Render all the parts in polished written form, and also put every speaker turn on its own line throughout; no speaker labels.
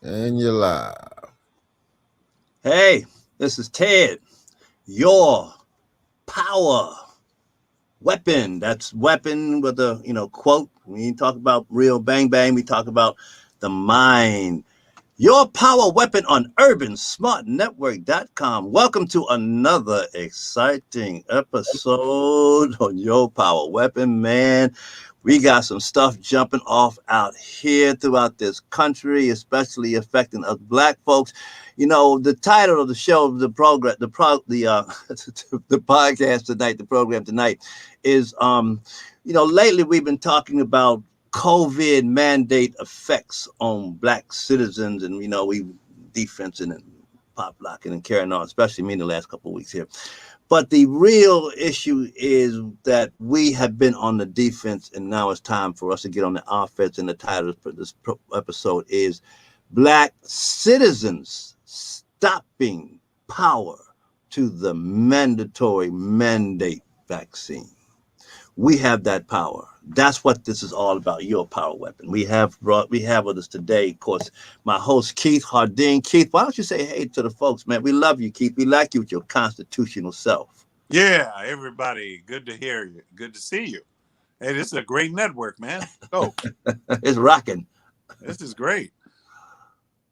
And you're live.
Hey, this is Ted. Your power weapon. That's weapon with a quote. We talk about real bang bang. We talk about the mind. Your power weapon on urbansmartnetwork.com. Welcome to another exciting episode on Your Power Weapon, man. We got some stuff jumping off out here throughout this country, especially affecting us black folks. The title of the show, the program, the podcast tonight, the program tonight is lately we've been talking about COVID mandate effects on black citizens, and we defensing and pop locking and carrying on, especially me in the last couple of weeks here. But the real issue is that we have been on the defense, and now it's time for us to get on the offense. And the title for this episode is "Black Citizens Stopping Power to the Mandatory Mandate Vaccine." We have that power. That's what this is all about. Your power weapon. We have with us today, of course, my host Keith Hardine. Keith, why don't you say hey to the folks, man? We love you, Keith. We like you with your constitutional self.
Yeah, everybody. Good to hear you. Good to see you. Hey, this is a great network, man. Oh,
It's rocking.
this is great.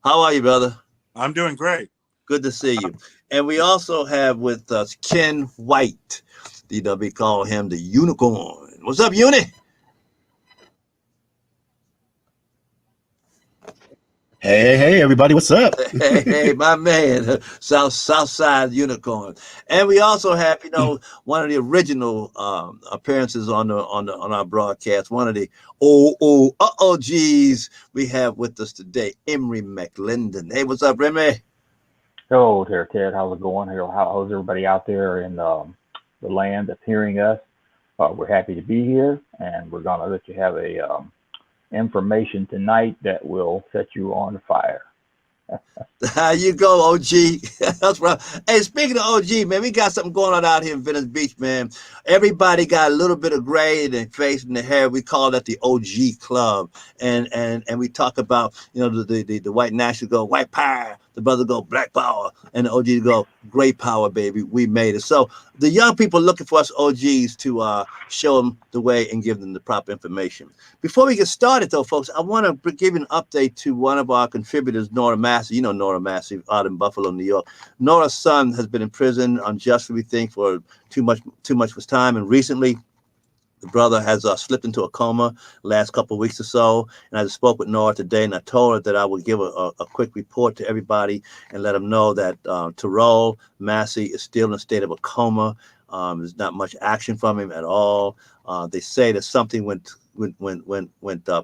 How are you, brother?
I'm doing great.
Good to see you. And we also have with us Ken White. We call him the unicorn. What's up, Uni?
Hey, everybody, what's up?
Hey, my man, South Side Unicorn, and we also have one of the original appearances on our broadcast. One of the OGs we have with us today, Emery McLendon. Hey, what's up, Remy?
Hello there, Ted. How's it going? How's everybody out there in the land that's hearing us? We're happy to be here, and we're going to let you have a information tonight that will set you on fire.
How you go, OG? That's right. Hey, speaking of OG, man, we got something going on out here in Venice Beach, man. Everybody got a little bit of gray in their face and their hair. We call that the OG Club, and we talk about the white national go white power, the brother go black power, and the OG go great power, baby. We made it. So the young people looking for us OGs to show them the way and give them the proper information. Before we get started, though, folks, I want to give an update to one of our contributors, Nora Massey. You know Nora Massey out in Buffalo, New York. Nora's son has been in prison unjustly, we think, for too much was time. And recently, the brother has slipped into a coma last couple of weeks or so. And I just spoke with Nora today, and I told her that I would give a quick report to everybody and let them know that Terrell Massey is still in a state of a coma. There's not much action from him at all. They say that something went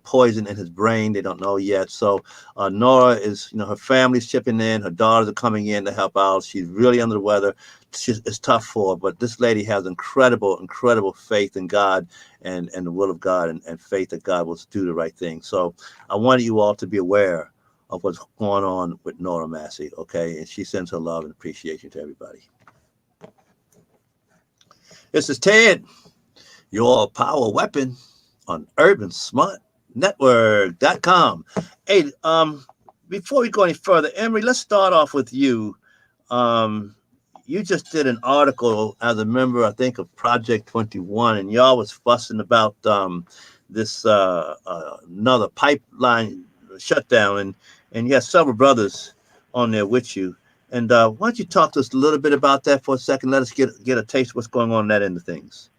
poison in his brain. They don't know yet. So Nora is, her family's chipping in. Her daughters are coming in to help out. She's really under the weather. It's tough for her, but this lady has incredible faith in God and the will of God and faith that God will do the right thing. So I wanted you all to be aware of what's going on with Nora Massey, okay? And she sends her love and appreciation to everybody. This is Ted, your power weapon on urbansmartnetwork.com. Hey, before we go any further, Emery, let's start off with you. You just did an article as a member, I think, of Project 21, and y'all was fussing about this another pipeline shutdown, and you got several brothers on there with you. And why don't you talk to us a little bit about that for a second? Let us get a taste of what's going on in that end of things.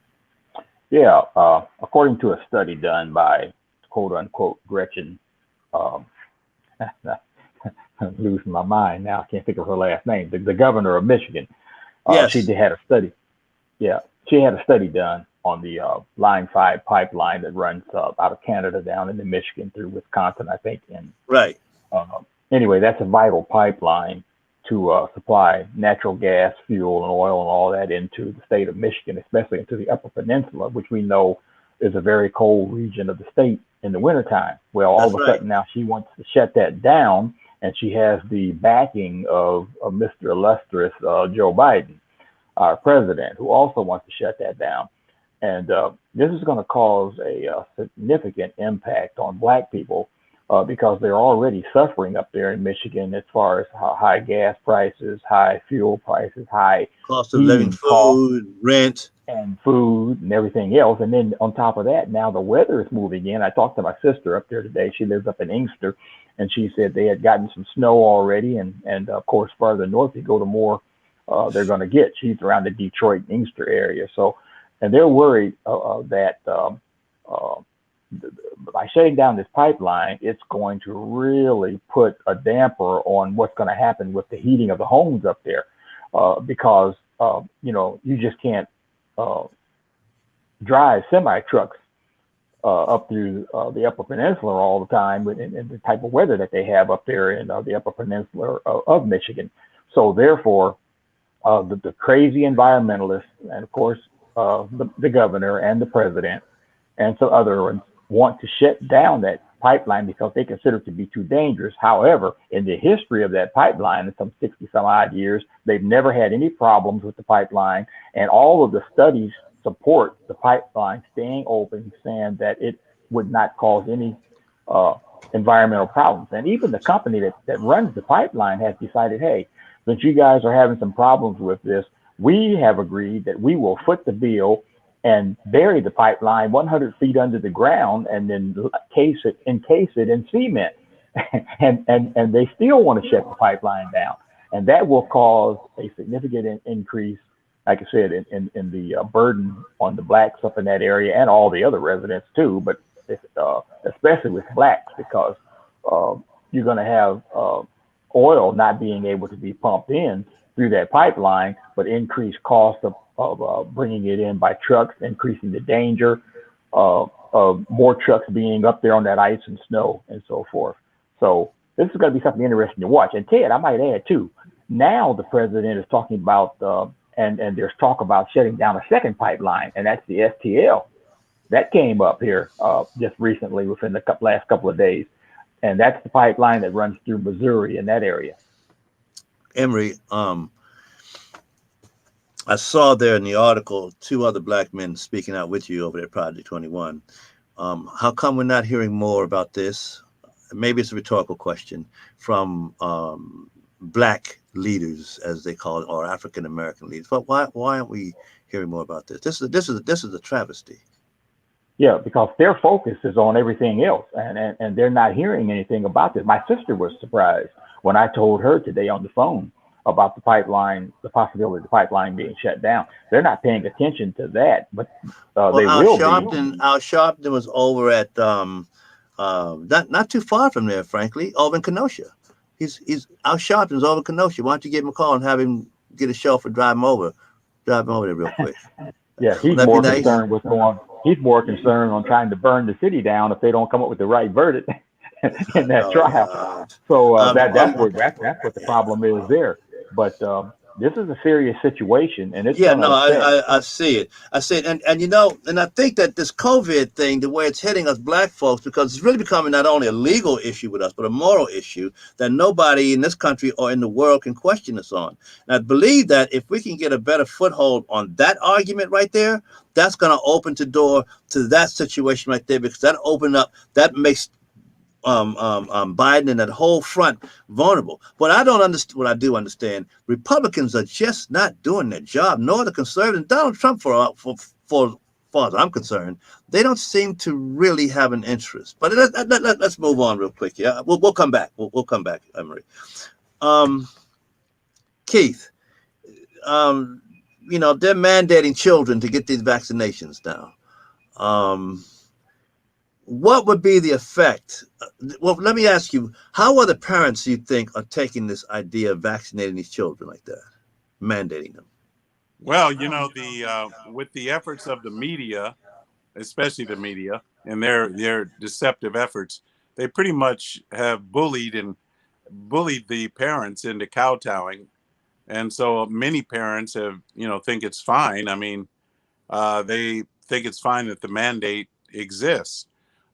Yeah, according to a study done by quote unquote Gretchen, um, I'm losing my mind now. I can't think of her last name. The governor of Michigan.
Yes.
Had a study. Yeah, she had a study done on the Line 5 pipeline that runs out of Canada down into Michigan through Wisconsin, I think. And
Right.
uh, anyway, that's a vital pipeline to supply natural gas, fuel, and oil and all that into the state of Michigan, especially into the Upper Peninsula, which we know is a very cold region of the state in the wintertime. Well, all
That's
of a
right.
sudden now she wants to shut that down, and she has the backing of Mr. Illustrious Joe Biden, our president, who also wants to shut that down. And this is going to cause a significant impact on black people because they're already suffering up there in Michigan as far as high gas prices, high fuel prices, high
Cost of living,
heating costs,
food, rent.
and food and everything else. And then on top of that, now the weather is moving in. I talked to my sister up there today. She lives up in Inkster, and she said they had gotten some snow already. And of course, farther north you go, the more they're going to get. She's around the Detroit and Inkster area. So, and they're worried that uh, by shutting down this pipeline, it's going to really put a damper on what's going to happen with the heating of the homes up there, because you just can't drive semi trucks up through the Upper Peninsula all the time in the type of weather that they have up there in the Upper Peninsula of Michigan. So therefore, the crazy environmentalists and of course the governor and the president and some other ones want to shut down that pipeline because they consider it to be too dangerous. However, in the history of that pipeline, in some 60 some odd years, they've never had any problems with the pipeline, and all of the studies support the pipeline staying open, saying that it would not cause any environmental problems. And even the company that runs the pipeline has decided, hey, since you guys are having some problems with this, we have agreed that we will foot the bill and bury the pipeline 100 feet under the ground and then encase it in cement. and they still want to shut the pipeline down. And that will cause a significant increase, like I said, in the burden on the blacks up in that area and all the other residents too, but especially with blacks, because you're going to have oil not being able to be pumped in through that pipeline, but increased cost of bringing it in by trucks, increasing the danger of more trucks being up there on that ice and snow and so forth. So this is going to be something interesting to watch. And Ted, I might add too, now the president is talking about, and there's talk about shutting down a second pipeline, and that's the STL. That came up here just recently within the last couple of days. And that's the pipeline that runs through Missouri in that area.
Emory, I saw there in the article 2 other black men speaking out with you over at Project 21. How come we're not hearing more about this? Maybe it's a rhetorical question from black leaders, as they call it, or African American leaders. But why aren't we hearing more about this? This is a travesty.
Yeah, because their focus is on everything else, and they're not hearing anything about this. My sister was surprised when I told her today on the phone about the pipeline, the possibility of the pipeline being shut down. They're not paying attention to that, but they will be.
Al Sharpton was over at not too far from there, frankly, over in Kenosha. He's Al Sharpton's over in Kenosha. Why don't you give him a call and have him get a chauffeur drive him over there real quick?
Yeah, he's more concerned with going. He's more concerned on trying to burn the city down if they don't come up with the right verdict in that trial. So that's what the problem is there. But this is a serious situation, and it's
I see it. And and I think that this COVID thing, the way it's hitting us black folks, because it's really becoming not only a legal issue with us, but a moral issue that nobody in this country or in the world can question us on. And I believe that if we can get a better foothold on that argument right there, that's going to open the door to that situation right there, because that makes Biden and that whole front vulnerable. What I do understand, Republicans are just not doing their job, nor the conservatives. Donald Trump, for far as I'm concerned, they don't seem to really have an interest. But let's move on real quick. Yeah, we'll come back. We'll come back, Emory. Keith, they're mandating children to get these vaccinations now. What would be the effect? Well, let me ask you, how are the parents, you think, are taking this idea of vaccinating these children like that, mandating them?
Well, with the efforts of the media, especially the media, and their deceptive efforts, they pretty much have bullied the parents into kowtowing. And so many parents have, think it's fine. I mean, they think it's fine that the mandate exists.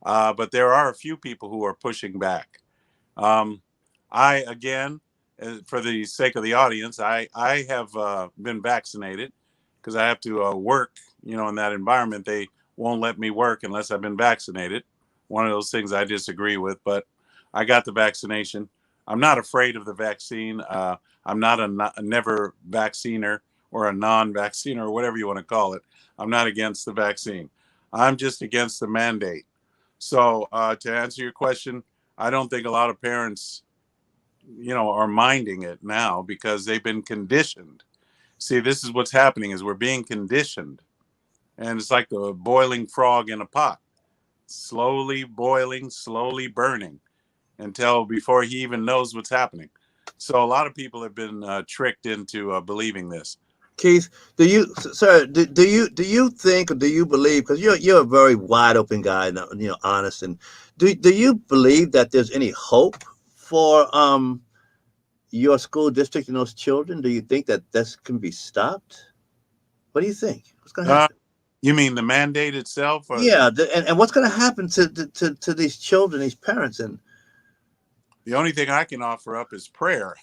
But there are a few people who are pushing back. Again, for the sake of the audience, I have been vaccinated because I have to work, in that environment. They won't let me work unless I've been vaccinated. One of those things I disagree with. But I got the vaccination. I'm not afraid of the vaccine. I'm not a never vacciner or a non-vacciner or whatever you want to call it. I'm not against the vaccine. I'm just against the mandate. So to answer your question, I don't think a lot of parents, are minding it now because they've been conditioned. See, this is what's happening is we're being conditioned. And it's like the boiling frog in a pot, slowly boiling, slowly burning until before he even knows what's happening. So a lot of people have been tricked into believing this.
Keith, do you, sir, do you think, or do you believe, because you're a very wide open guy, and honest, and do you believe that there's any hope for your school district and those children? Do you think that this can be stopped? What do you think? What's going to happen?
You mean the mandate itself? Or?
Yeah, and what's going to happen to these children, these parents? And
the only thing I can offer up is prayer.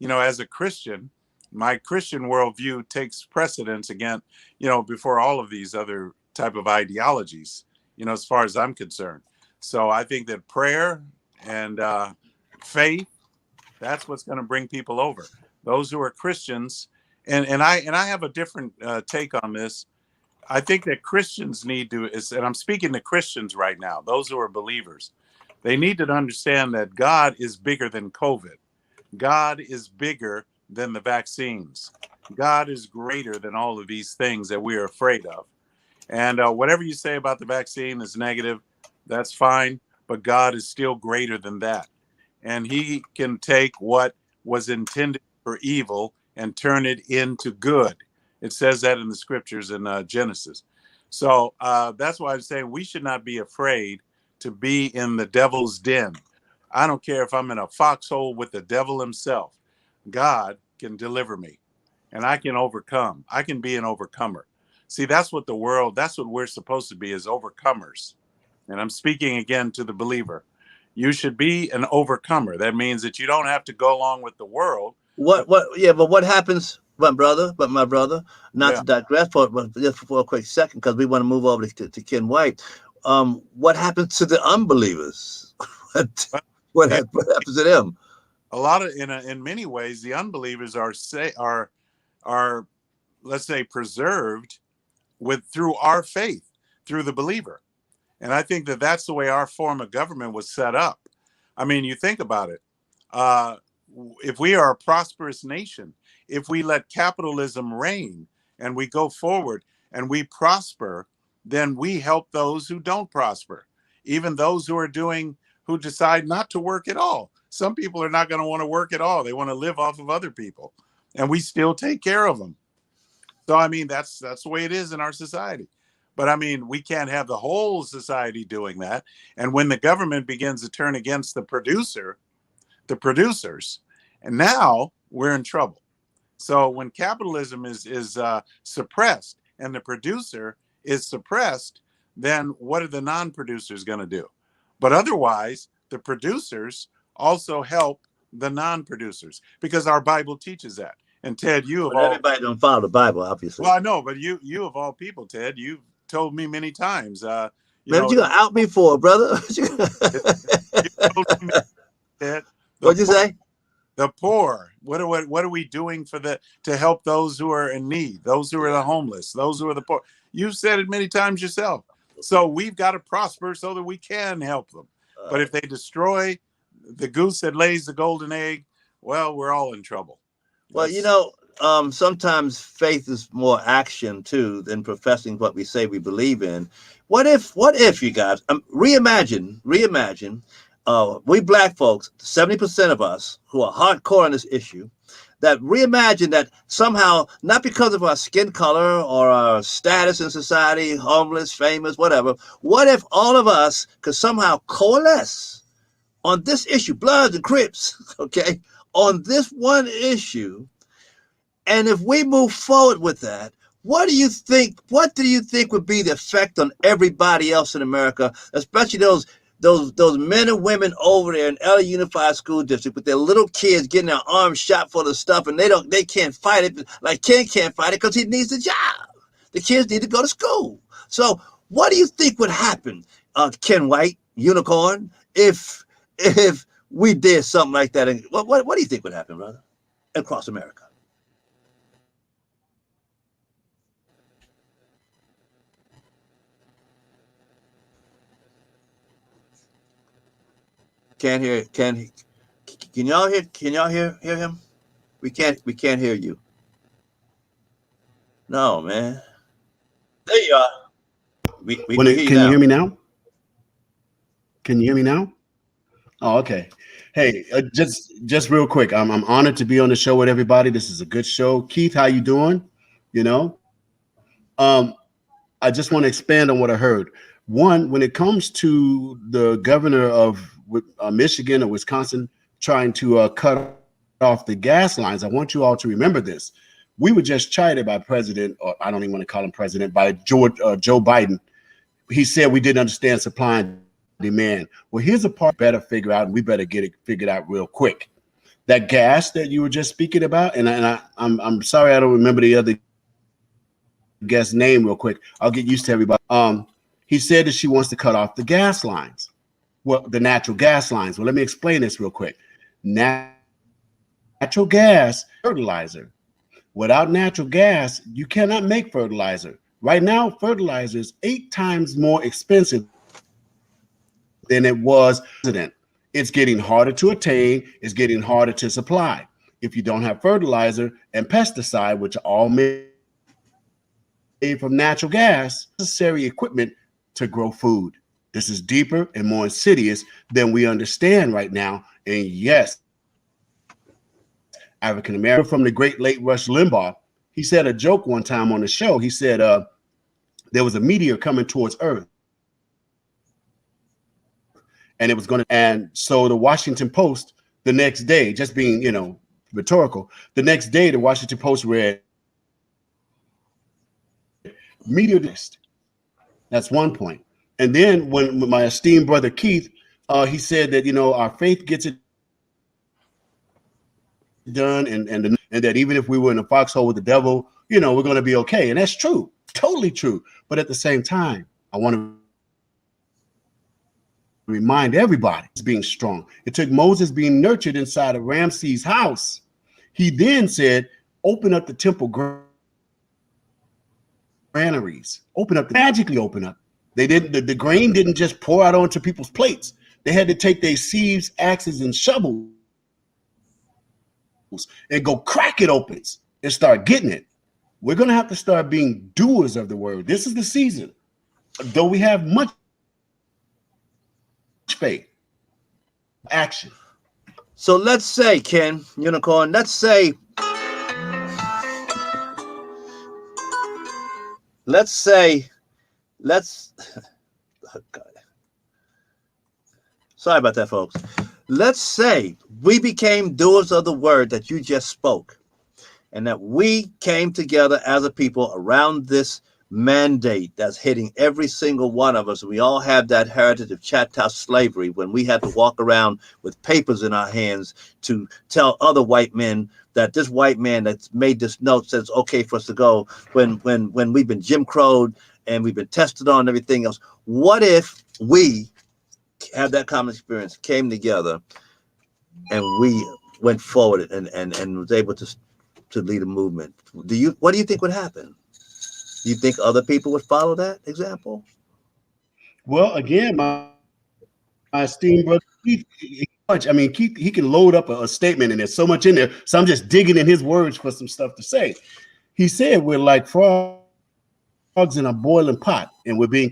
As a Christian, my Christian worldview takes precedence again, before all of these other type of ideologies, as far as I'm concerned. So I think that prayer and faith, that's what's going to bring people over. Those who are Christians, and I have a different take on this. I think that Christians need to, and I'm speaking to Christians right now, those who are believers, they need to understand that God is bigger than COVID. God is bigger than the vaccines. God is greater than all of these things that we are afraid of. And whatever you say about the vaccine is negative, that's fine, but God is still greater than that. And he can take what was intended for evil and turn it into good. It says that in the scriptures in Genesis. So that's why I'm saying we should not be afraid to be in the devil's den. I don't care if I'm in a foxhole with the devil himself. God can deliver me and I can overcome. I can be an overcomer. See, that's what we're supposed to be, as overcomers. And I'm speaking again to the believer. You should be an overcomer. That means that you don't have to go along with the world.
But what happens, my brother, not to digress but just for a quick second, because we want to move over to Ken White. What happens to the unbelievers? What happens to them?
A lot of, in many ways, the unbelievers are let's say preserved through our faith, through the believer. And I think that that's the way our form of government was set up. I mean, you think about it. If we are a prosperous nation, if we let capitalism reign and we go forward and we prosper, then we help those who don't prosper, even those who decide not to work at all. Some people are not going to want to work at all. They want to live off of other people, and we still take care of them. So, I mean, that's the way it is in our society. But I mean, we can't have the whole society doing that. And when the government begins to turn against the producers, and now we're in trouble. So when capitalism is suppressed and the producer is suppressed, then what are the non-producers going to do? But otherwise, the producers also help the non-producers, because our Bible teaches that. And Ted,
everybody don't follow the Bible, obviously.
Well, I know, but you of all people, Ted, you've told me many times.
Man, what you gonna out me for, brother?
Ted,
what'd you say?
The poor. What are we doing to help those who are in need, those who are the homeless, those who are the poor? You've said it many times yourself. So we've got to prosper so that we can help them. But if they destroy the goose that lays the golden egg, well, we're all in trouble.
Well, sometimes faith is more action too than professing what we say we believe in. What if you guys reimagine? We black folks, 70% of us who are hardcore on this issue, that reimagine that somehow, not because of our skin color or our status in society, homeless, famous, whatever. What if all of us could somehow coalesce on this issue, Bloods and Crips, okay, on this one issue? And if we move forward with that, what do you think would be the effect on everybody else in America, especially those men and women over there in LA Unified School District with their little kids getting their arms shot for the stuff, and they can't fight it, like Ken can't fight it because he needs a job. The kids need to go to school. So what do you think would happen, Ken White, Unicorn, if if we did something like that? And what do you think would happen, brother, across America? Can't hear. Can y'all hear? Can y'all hear him? We can't hear you. No, man. There you are. We can hear you
Can you
now.
hear me now? Can you hear me now? Oh, okay. Hey, just real quick, I'm honored to be on the show with everybody. This is a good show. Keith, how you doing? You know, um, I just want to expand on what I heard. One, when it comes to the governor of Michigan or Wisconsin trying to cut off the gas lines, I want you all to remember this. We were just chided by President, or I don't even want to call him president, by Joe Biden. He said we didn't understand supply and demand. Well, here's a part better figure out, and we better get it figured out real quick. That gas that you were just speaking about, and I'm sorry I don't remember the other guest name real quick. I'll get used to everybody. He said that she wants to cut off the gas lines. Well, the natural gas lines. Well, let me explain this real quick. Natural gas fertilizer. Without natural gas, you cannot make fertilizer. Right now, fertilizer is 8 times more expensive than it was. It's getting harder to attain. It's getting harder to supply. If you don't have fertilizer and pesticide, which are all made from natural gas, necessary equipment to grow food. This is deeper and more insidious than we understand right now. And yes, African American, from the great late Rush Limbaugh, he said a joke one time on the show. He said there was a meteor coming towards Earth, and it was going to. And so the Washington Post the next day, just being rhetorical, the next day the Washington Post read meteor list. That's one point. And then when my esteemed brother Keith, he said that our faith gets it done, and that even if we were in a foxhole with the devil, we're going to be okay. And that's true, totally true. But at the same time, I want to remind everybody it's being strong. It took Moses being nurtured inside of Ramses' house. He then said, open up the temple granaries, magically open up. They didn't, the grain didn't just pour out onto people's plates. They had to take their sieves, axes, and shovels and go crack it open and start getting it. We're going to have to start being doers of the word. This is the season. Though we have much faith, action.
So let's say, Ken Unicorn, let's oh God. Sorry about that, folks. Let's say we became doers of the word that you just spoke, and that we came together as a people around this mandate that's hitting every single one of us. We all have that heritage of chattel slavery, when we had to walk around with papers in our hands to tell other white men that this white man that's made this note says okay for us to go, when we've been Jim Crowed and we've been tested on and everything else. What if we have that common experience, came together, and we went forward and was able to lead a movement? What do you think would happen? Do you think other people would follow that example?
Well, again, my esteemed brother Keith, Keith, he can load up a statement, and there's so much in there. So I'm just digging in his words for some stuff to say. He said we're like frogs in a boiling pot, and we're being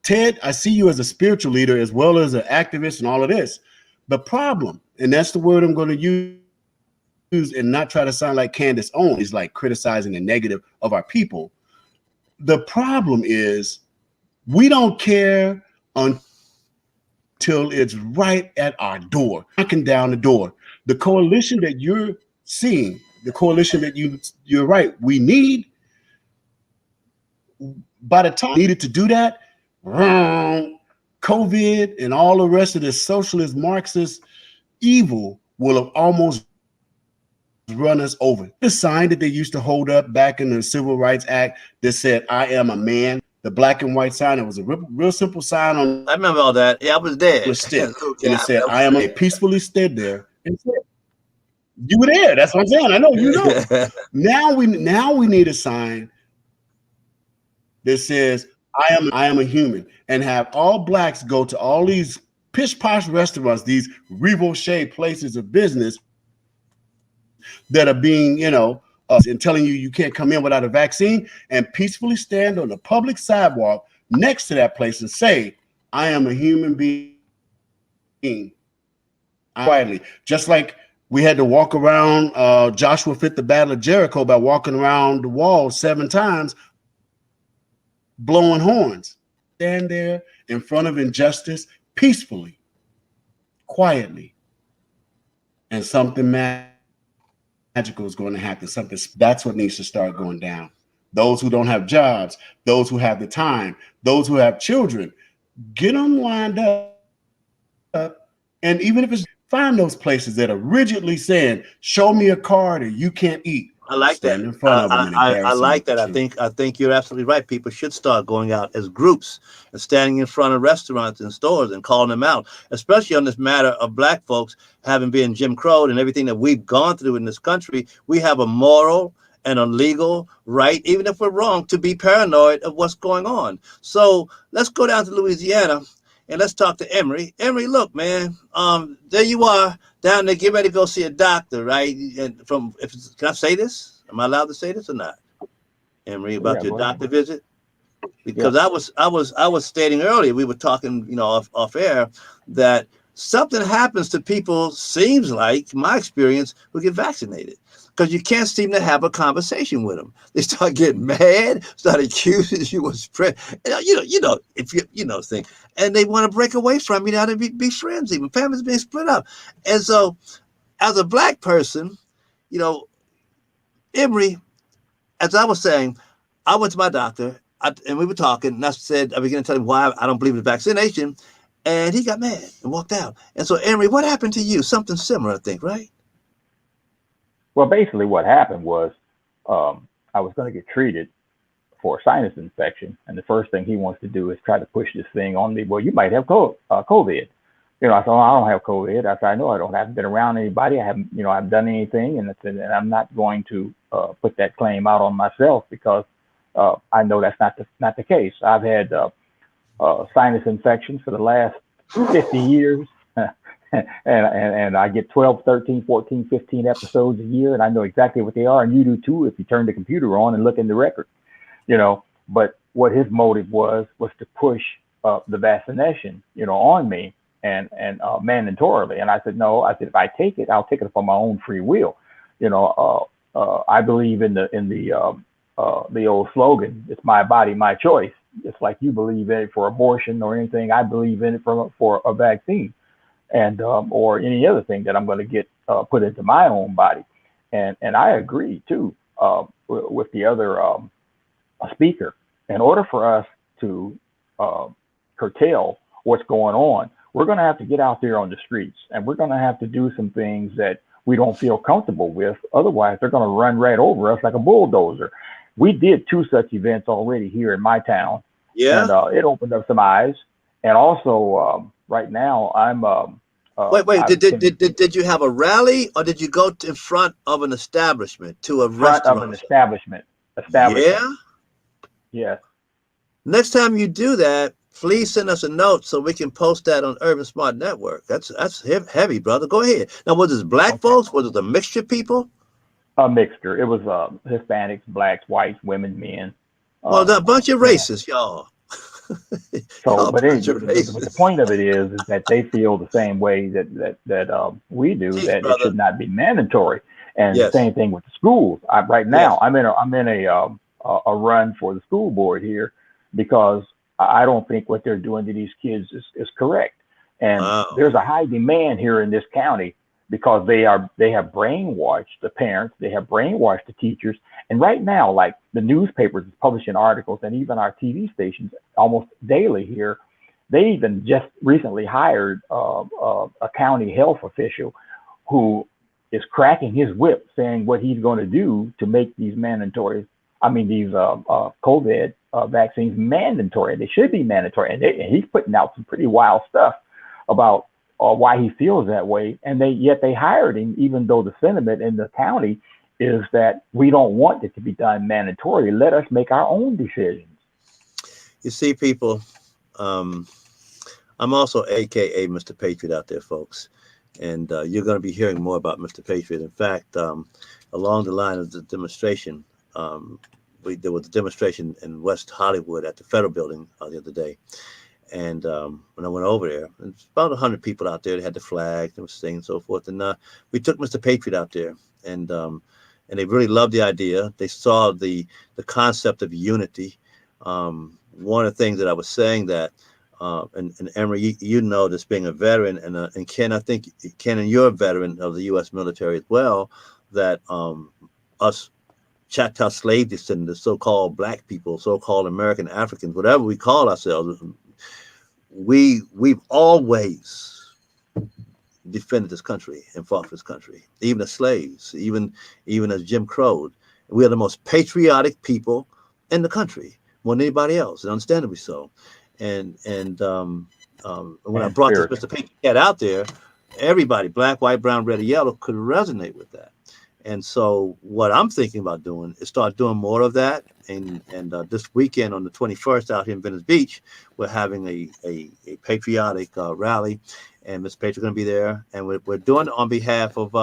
Ted, I see you as a spiritual leader as well as an activist and all of this. The problem, and that's the word I'm going to use and not try to sound like Candace Owens, is like criticizing the negative of our people. The problem is we don't care until it's right at our door, knocking down the door. The coalition that you're seeing, the coalition that you're right, we need, by the time needed to do that, COVID and all the rest of this socialist, Marxist evil will have almost run us over. The sign that they used to hold up back in the Civil Rights Act that said, I am a man, the black and white sign. It was a real simple sign on
I remember all that. Yeah, I was there.
the stick,
Okay,
and it said, "I am a," peacefully stood there and said, "You were there." That's what I'm saying. I know you know. Now we need a sign that says, I am a human," and have all blacks go to all these pish posh restaurants, these recherche places of business that are being, and telling you can't come in without a vaccine, and peacefully stand on the public sidewalk next to that place and say, "I am a human being." Quietly, just like we had to walk around. Joshua fit the Battle of Jericho by walking around the wall 7 times, blowing horns. Stand there in front of injustice peacefully, quietly, and something magical is going to happen. That's what needs to start going down. Those who don't have jobs, those who have the time, those who have children, get them lined up. And even if it's, find those places that are rigidly saying, "Show me a card or you can't eat."
I like
Stand
that.
in front of them and
I
embarrass
like
them.
that. I think you're absolutely right. People should start going out as groups and standing in front of restaurants and stores and calling them out, especially on this matter of black folks having been Jim Crowed and everything that we've gone through in this country. We have a moral and a legal right, even if we're wrong, to be paranoid of what's going on. So let's go down to Louisiana. And let's talk to Emery. Emery, look, man, there you are down there, get ready to go see a doctor, right? And can I say this? Am I allowed to say this or not? Emery, about your doctor visit? Because I was stating earlier, we were talking, off air, that something happens to people, seems like, my experience, who get vaccinated. Because you can't seem to have a conversation with them. They start getting mad, start accusing you of spread. If you thing, and they want to break away from you now to be friends. Even families being split up. And so, as a black person, Emory, as I was saying, I went to my doctor, and we were talking, and I began to tell him why I don't believe in vaccination, and he got mad and walked out. And so, Emory, what happened to you? Something similar, I think, right?
Well, basically what happened was I was going to get treated for a sinus infection. And the first thing he wants to do is try to push this thing on me. "Well, you might have COVID. I said, "Oh, I don't have COVID." I said, "I know I don't. I haven't been around anybody. I haven't done anything. And I'm not going to put that claim out on myself because I know that's not the case. I've had sinus infections for the last 50 years. And I get 12, 13, 14, 15 episodes a year, and I know exactly what they are, and you do too if you turn the computer on and look in the record, But what his motive was to push the vaccination, on me and mandatorily. And I said, no. I said, if I take it, I'll take it for my own free will. I believe in the old slogan, "It's my body, my choice." It's like you believe in it for abortion or anything. I believe in it for a vaccine. And or any other thing that I'm going to get put into my own body, and I agree too with the other speaker. In order for us to curtail what's going on, we're going to have to get out there on the streets, and we're going to have to do some things that we don't feel comfortable with. Otherwise, they're going to run right over us like a bulldozer. We did 2 such events already here in my town, and it opened up some eyes. And also, right now, I'm.
Wait. Did you have a rally, or did you go in front of an establishment to a restaurant?
Front of an establishment.
Yeah.
Yes.
Next time you do that, please send us a note so we can post that on Urban Smart Network. That's heavy, brother. Go ahead. Now, was it black folks? Was it a mixture of people?
A mixture. It was Hispanics, blacks, whites, women, men.
Well, a bunch of racists, y'all.
So, but the point of it is that they feel the same way that we do. That brother, it should not be mandatory. And the same thing with the schools. Right now, I'm in a run for the school board here because I don't think what they're doing to these kids is correct. And there's a high demand here in this county because they have brainwashed the parents, they have brainwashed the teachers. And right now, like the newspapers is publishing articles, and even our TV stations almost daily here, they even just recently hired a county health official who is cracking his whip, saying what he's going to do to make these these COVID vaccines mandatory. They should be mandatory. And he's putting out some pretty wild stuff about why he feels that way. And yet they hired him, even though the sentiment in the county is that we don't want it to be done mandatory. Let us make our own decisions.
You see, people, I'm also AKA Mr. Patriot out there, folks. And you're going to be hearing more about Mr. Patriot. In fact, along the line of the demonstration, there was a demonstration in West Hollywood at the Federal Building the other day. And when I went over there, it's about 100 people out there. They had the flag, they were singing and so forth. And we took Mr. Patriot out there, and they really loved the idea. They saw the concept of unity. One of the things that I was saying that, and Emery, you know this being a veteran, and Ken, I think, Ken, and you're a veteran of the U.S. military as well, that us Choctaw slave descendants, so-called black people, so-called American Africans, whatever we call ourselves, we've always defended this country and fought for this country, even as slaves, even as Jim Crow. We are the most patriotic people in the country, more than anybody else, and understandably so. And when I brought this Mr. Patriot out there, everybody, black, white, brown, red, or yellow, could resonate with that. And so what I'm thinking about doing is start doing more of that. And this weekend on the 21st out here in Venice Beach, we're having a patriotic rally, and Mr. Patriot's going to be there. And we're doing it on behalf of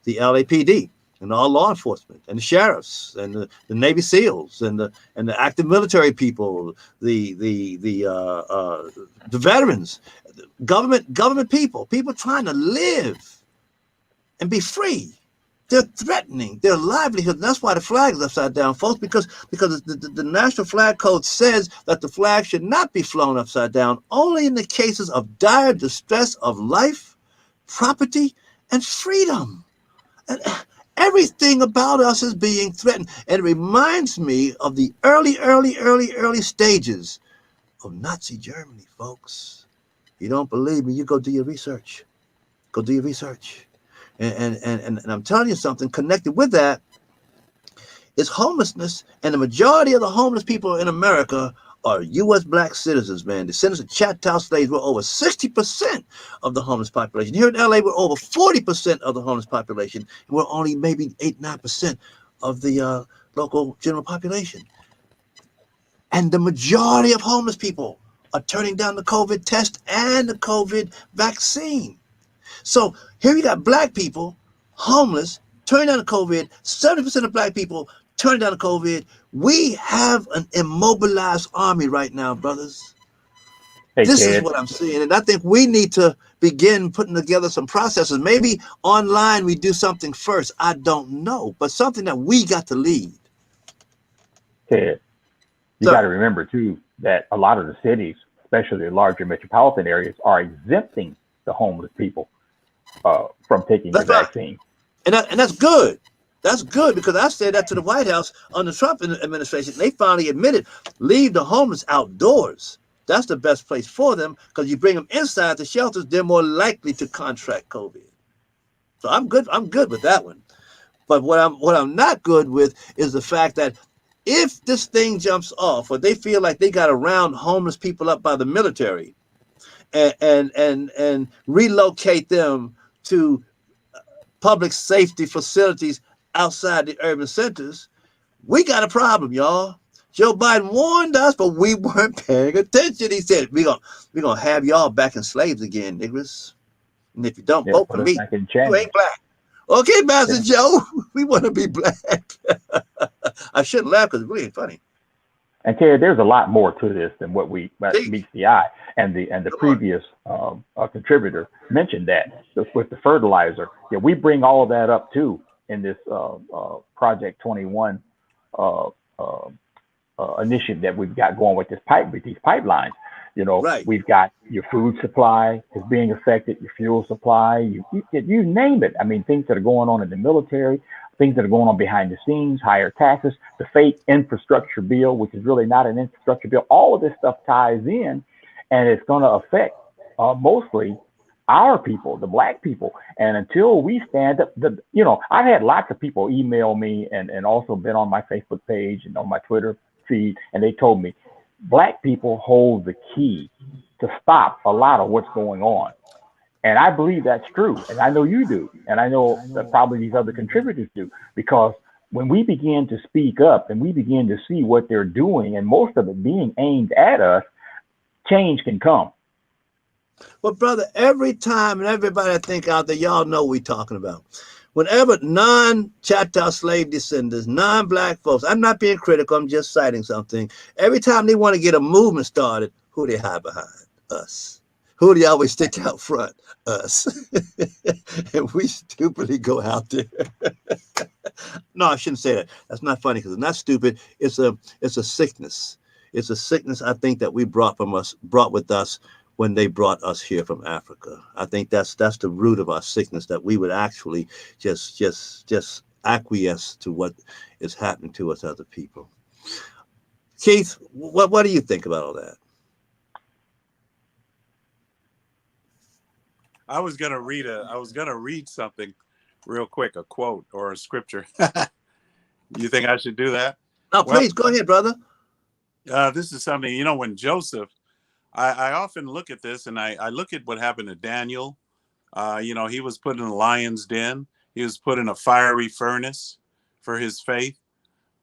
the LAPD and all law enforcement and the sheriffs and the Navy SEALs and the active military people, the veterans, government people trying to live and be free. They're threatening their livelihood. And that's why the flag is upside down, folks, because the National Flag Code says that the flag should not be flown upside down, only in the cases of dire distress of life, property, and freedom. And everything about us is being threatened. And it reminds me of the early stages of Nazi Germany, folks. You don't believe me? You go do your research. Go do your research. And I'm telling you something connected with that is homelessness. And the majority of the homeless people in America are U.S. black citizens, man. Descendants of Choctaw slaves were over 60% of the homeless population. Here in L.A., we're over 40% of the homeless population. And we're only maybe 8-9% of the local general population. And the majority of homeless people are turning down the COVID test and the COVID vaccine. So here you got black people, homeless, turning down the COVID, 70% of black people turning down the COVID. We have an immobilized army right now, brothers. Hey, this is what I'm seeing. And I think we need to begin putting together some processes. Maybe online we do something first. I don't know, but something that we got to lead.
Ted, you got to remember, too, that a lot of the cities, especially the larger metropolitan areas, are exempting the homeless people from taking the vaccine.
And that's good. That's good, because I said that to the White House under the Trump administration. They finally admitted, leave the homeless outdoors. That's the best place for them, because you bring them inside the shelters, they're more likely to contract COVID. So I'm good with that one. But what I'm not good with is the fact that if this thing jumps off, or they feel like they got to round homeless people up by the military and relocate them to public safety facilities outside the urban centers, we got a problem, y'all. Joe Biden warned us, but we weren't paying attention. He said, we're gonna have y'all back in slaves again, niggers. And if you don't vote for me, you ain't black. Okay, Master Joe, we want to be black. I shouldn't laugh because it really ain't funny.
And Ted, there's a lot more to this than what meets the eye. And the previous contributor mentioned that with the fertilizer. Yeah, we bring all of that up too in this Project 21 initiative that we've got going with these pipelines. You know, We've got your food supply is being affected, your fuel supply, you name it. I mean, things that are going on in the military, things that are going on behind the scenes, higher taxes, the fake infrastructure bill, which is really not an infrastructure bill. All of this stuff ties in, and it's going to affect mostly our people, the black people. And until we stand up, I've had lots of people email me and also been on my Facebook page and on my Twitter feed, and they told me black people hold the key to stop a lot of what's going on. And I believe that's true. And I know you do. And I know that probably these other contributors do, because when we begin to speak up and we begin to see what they're doing, and most of it being aimed at us, change can come.
Well, brother, every time, and everybody I think out there, y'all know what we're talking about. Whenever non-Choctaw slave descendants, non-black folks, I'm not being critical, I'm just citing something. Every time they want to get a movement started, who they hide behind? Us. Who do you always stick out front? Us. And we stupidly go out there. No, I shouldn't say that. That's not funny, because it's not stupid. It's a sickness. It's a sickness, I think, that we brought with us when they brought us here from Africa. I think that's the root of our sickness, that we would actually just acquiesce to what is happening to us as a people. Keith, what do you think about all that?
I was gonna read something real quick, a quote or a scripture. You think I should do that?
No, please, go ahead, brother.
This is something, you know, when Joseph, I often look at this, and I look at what happened to Daniel. You know, he was put in the lion's den. He was put in a fiery furnace for his faith,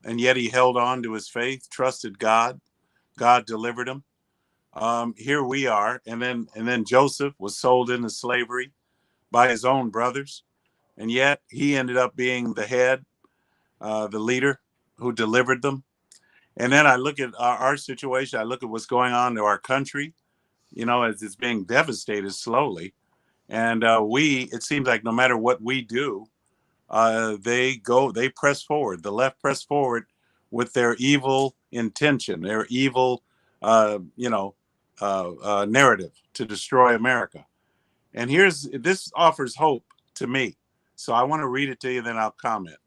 and yet he held on to his faith, trusted God. God delivered him. Here we are, and then Joseph was sold into slavery by his own brothers, and yet he ended up being the head, the leader who delivered them. And then I look at our situation. I look at what's going on to our country, you know, as it's being devastated slowly. And it seems like no matter what we do, they press forward. The left press forward with their evil intention, their evil, narrative to destroy America. And this offers hope to me. So I want to read it to you, then I'll comment.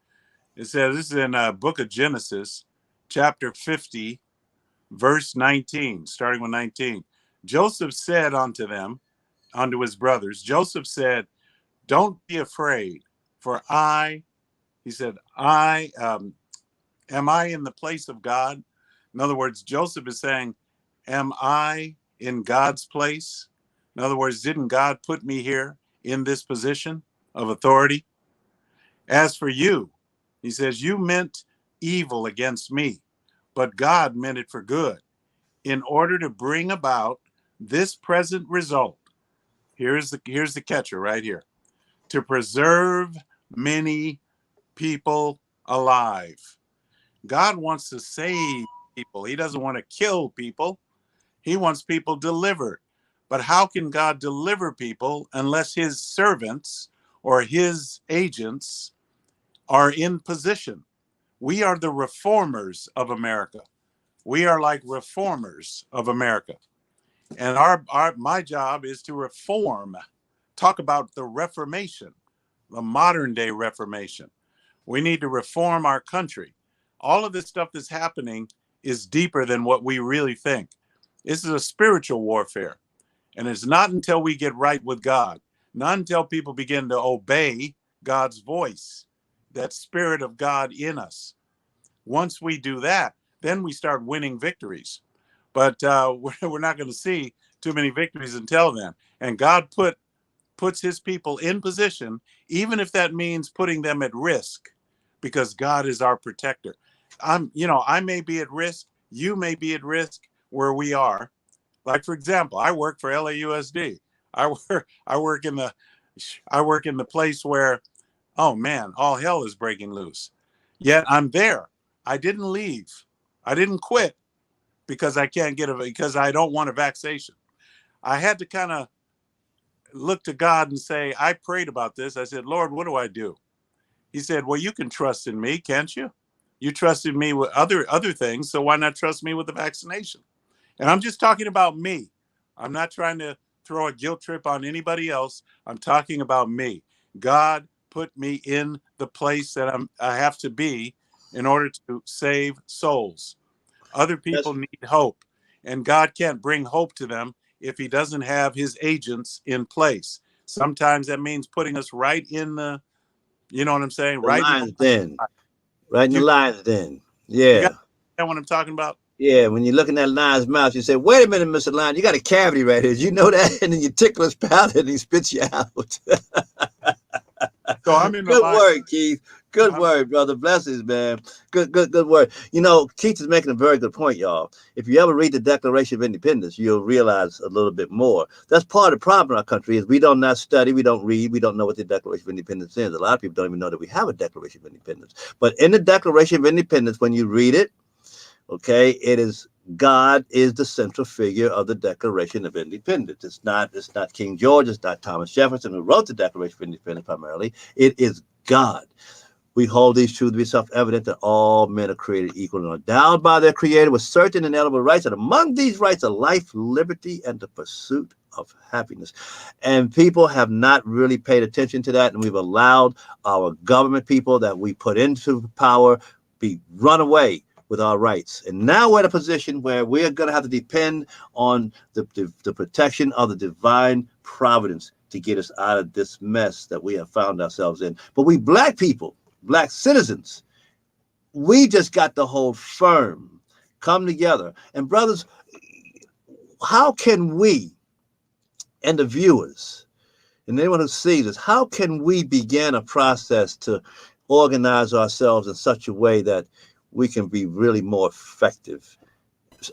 It says, this is in book of Genesis, chapter 50, verse 19, starting with 19. Joseph said unto his brothers, Joseph said, don't be afraid, for he said, am I in the place of God? In other words, Joseph is saying, am I in God's place? In other words, didn't God put me here in this position of authority? As for you, he says, you meant evil against me, but God meant it for good, in order to bring about this present result. Here's the catcher right here. To preserve many people alive. God wants to save people. He doesn't want to kill people. He wants people delivered. But how can God deliver people unless his servants or his agents are in position? We are the reformers of America. We are like reformers of America. And my job is to reform. Talk about the Reformation, the modern day Reformation. We need to reform our country. All of this stuff that's happening is deeper than what we really think. This is a spiritual warfare. And it's not until we get right with God, not until people begin to obey God's voice, that Spirit of God in us. Once we do that, then we start winning victories. But we're not going to see too many victories until then. And God puts his people in position, even if that means putting them at risk, because God is our protector. I may be at risk. You may be at risk where we are. Like, for example, I work for LAUSD. I work in the place where, oh man, all hell is breaking loose. Yet I'm there. I didn't leave. I didn't quit because I don't want a vaccination. I had to kind of look to God and say, I prayed about this. I said, Lord, what do I do? He said, well, you can trust in me, can't you? You trusted me with other things, so why not trust me with the vaccination? And I'm just talking about me. I'm not trying to throw a guilt trip on anybody else. I'm talking about me. God put me in the place that I have to be in order to save souls. Other people need hope, and God can't bring hope to them if he doesn't have his agents in place. Sometimes that means putting us right in the, you know what I'm saying?
Right in the lion's den. Right in the lion's den. Yeah.
what I'm talking about?
Yeah, when you're looking at Lion's mouth, you say, wait a minute, Mr. Lion, you got a cavity right here. Did you know that? And then you tickle his palate and he spits you out.
So I'm in the
Good
line.
word, Keith. Good word, brother. Blessings, man. Good word. You know, Keith is making a very good point, y'all. If you ever read the Declaration of Independence, you'll realize a little bit more. That's part of the problem in our country is we don't not study, we don't read, we don't know what the Declaration of Independence is. A lot of people don't even know that we have a Declaration of Independence. But in the Declaration of Independence, when you read it, okay, it is God is the central figure of the Declaration of Independence. It's not King George, it's not Thomas Jefferson who wrote the Declaration of Independence primarily. It is God. We hold these truths to be self-evident that all men are created equal and endowed by their Creator with certain inalienable rights, and among these rights are life, liberty, and the pursuit of happiness. And people have not really paid attention to that, and we've allowed our government people that we put into power be run away with our rights. And now we're in a position where we're going to have to depend on the protection of the divine providence to get us out of this mess that we have found ourselves in. But we black people, black citizens, we just got to hold firm, come together. And brothers, how can we and the viewers and anyone who sees us, how can we begin a process to organize ourselves in such a way that we can be really more effective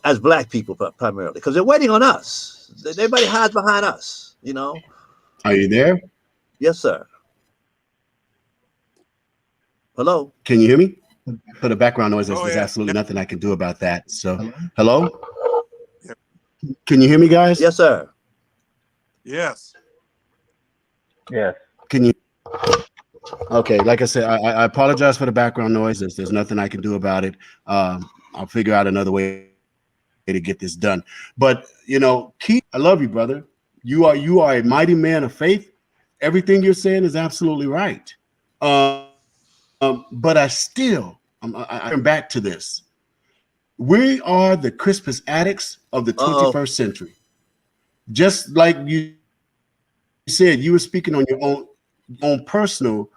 as black people primarily? Because they're waiting on us. Everybody hides behind us, you know.
Are you there?
Yes, sir. Hello?
Can you hear me? For the background noise, there's
yeah.
absolutely nothing I can do about that. So, hello? Can you hear me, guys?
Yes, sir.
Yes.
Yes.
Can you? Okay, like I said, I apologize for the background noise. There's nothing I can do about it. I'll figure out another way to get this done. But you know, Keith, I love you, brother. You are a mighty man of faith. Everything you're saying is absolutely right. But I turn back to this. We are the Crispus addicts of the 21st century. Just like you said, you were speaking on your own personal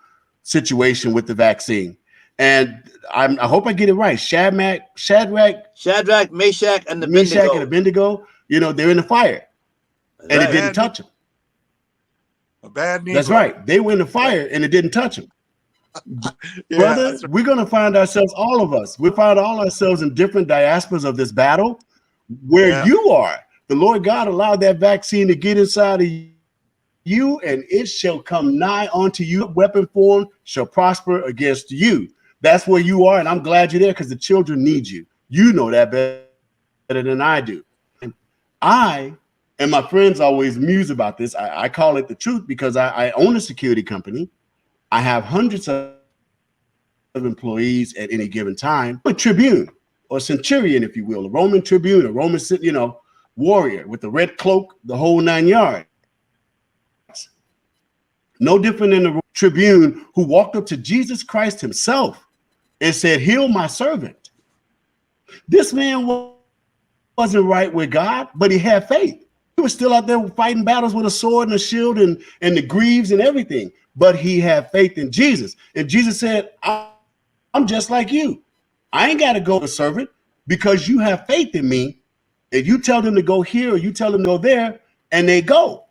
situation with the vaccine. And I hope I get it right. Shadrach,
Meshach, and
Abednego, you know, they're in the fire.
That's
and
right.
It didn't touch them.
A bad Negro.
That's right. They were in the fire and it didn't touch them.
Yeah,
brother,
right.
we're going to find ourselves, all of us, we find all ourselves in different diasporas of this battle where you are. The Lord God allowed that vaccine to get inside of you, and it shall come nigh unto you. Weapon formed shall prosper against you. That's where you are, and I'm glad you're there because the children need you. You know that better than I do. And I and my friends always muse about this. I call it the truth because I own a security company. I have hundreds of employees at any given time. A tribune or centurion, if you will, a Roman tribune, a Roman, warrior with the red cloak, the whole 9 yards. No different than the tribune who walked up to Jesus Christ himself and said, heal my servant. This man wasn't right with God, but he had faith. He was still out there fighting battles with a sword and a shield and the greaves and everything, but he had faith in Jesus. And Jesus said, I'm just like you. I ain't got to go to servant because you have faith in me. And you tell them to go here or you tell them to go there, and they go.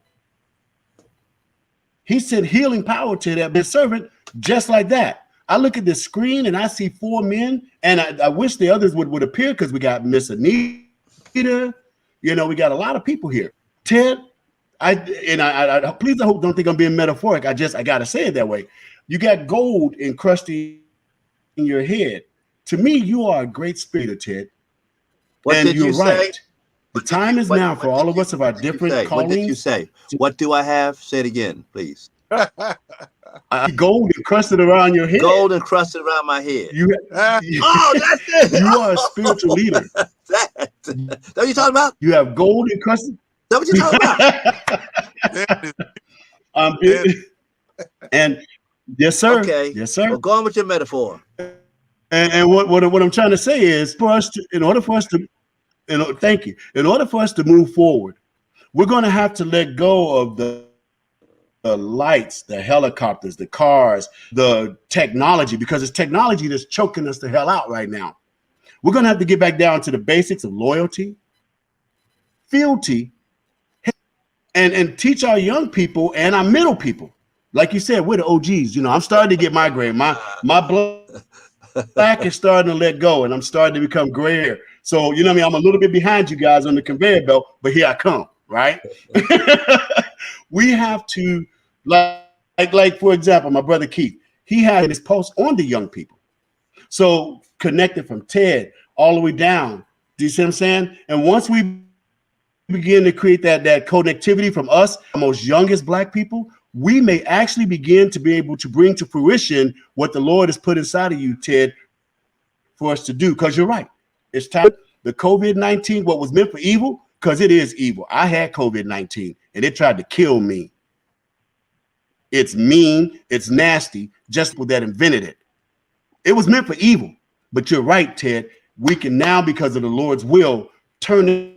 He sent healing power to that servant just like that. I look at the screen and I see 4 men, and I wish the others would appear because we got Miss Anita. We got a lot of people here. Ted, I please, I hope don't think I'm being metaphoric. I got to say it that way. You got gold encrusted in your head. To me, you are a great spirit, Ted.
What
and
did
you're
you
right.
say?
The time is now for all of us of our different callings.
What did you say? What do I have? Say it again, please.
Gold encrusted around your head.
Gold encrusted around my head.
That's
it.
You are a spiritual leader.
That what you talking about?
You have gold encrusted.
Is that what you talking
about? And yes, sir.
Okay.
Yes, sir.
Well, go on with your metaphor.
And what I'm trying to say is, in order for us to move forward, we're going to have to let go of the lights, the helicopters, the cars, the technology, because it's technology that's choking us the hell out right now. We're going to have to get back down to the basics of loyalty, fealty, and teach our young people and our middle people. Like you said, we're the OGs. You know, I'm starting to get my gray. My black is starting to let go, and I'm starting to become grayer. So, you know what I mean? I'm a little bit behind you guys on the conveyor belt, but here I come, right? We have to, like for example, my brother Keith, he had his post on the young people. So connected from Ted all the way down. Do you see what I'm saying? And once we begin to create that connectivity from us, the most youngest black people, we may actually begin to be able to bring to fruition what the Lord has put inside of you, Ted, for us to do. Because you're right. It's time. The COVID-19, what was meant for evil, because it is evil. I had COVID-19 and it tried to kill me. It's mean, it's nasty, just people that invented it. It was meant for evil. But you're right, Ted. We can now, because of the Lord's will, turn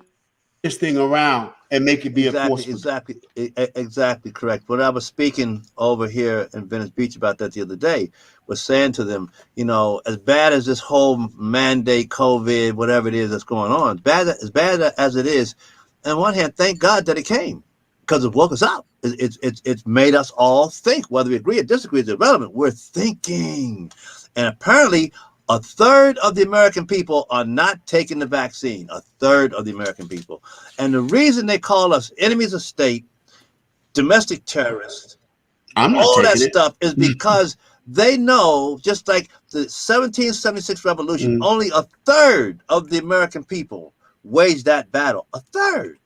this thing around and make it be a force.
Exactly correct. When I was speaking over here in Venice Beach about that the other day, was saying to them, you know, as bad as this whole mandate, COVID, whatever it is that's going on, as bad as it is, on one hand, thank God that it came, because it woke us up. It's made us all think. Whether we agree or disagree is irrelevant. We're thinking, and apparently, a third of the American people are not taking the vaccine. A third of the American people. And the reason they call us enemies of state, domestic terrorists, all that stuff is because they know, just like the 1776 revolution, only a third of the American people waged that battle. A third.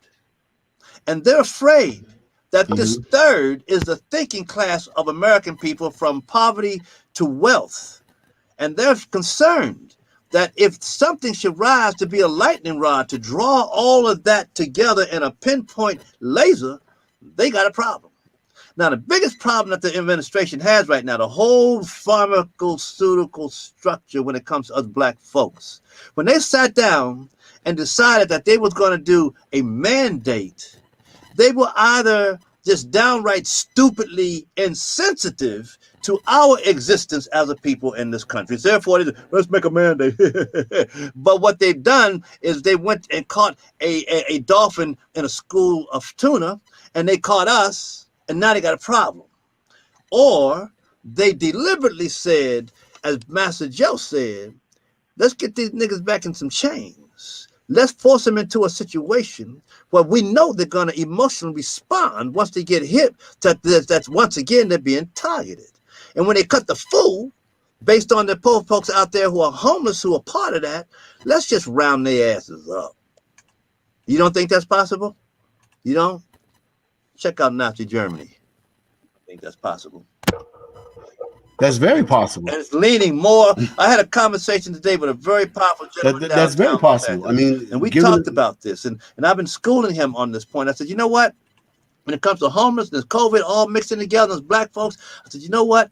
And they're afraid that this third is the thinking class of American people from poverty to wealth. And they're concerned that if something should rise to be a lightning rod to draw all of that together in a pinpoint laser, they got a problem. Now, the biggest problem that the administration has right now, the whole pharmaceutical structure when it comes to us black folks, when they sat down and decided that they was going to do a mandate, they were either just downright stupidly insensitive to our existence as a people in this country. Therefore, let's make a mandate. But what they've done is they went and caught a dolphin in a school of tuna, and they caught us, and now they got a problem. Or they deliberately said, as Master Joe said, let's get these niggas back in some chains. Let's force them into a situation where we know they're going to emotionally respond once they get hit. That's once again, they're being targeted. And when they cut the fool, based on the poor folks out there who are homeless, who are part of that, let's just round their asses up. You don't think that's possible? You don't? Check out Nazi Germany. I think that's possible.
That's very possible.
And it's leaning more. I had a conversation today with a very powerful gentleman.
That's very possible. I mean,
and we talked about this, and I've been schooling him on this point. I said, you know what? When it comes to homelessness, COVID, all mixing together as black folks, I said, you know what?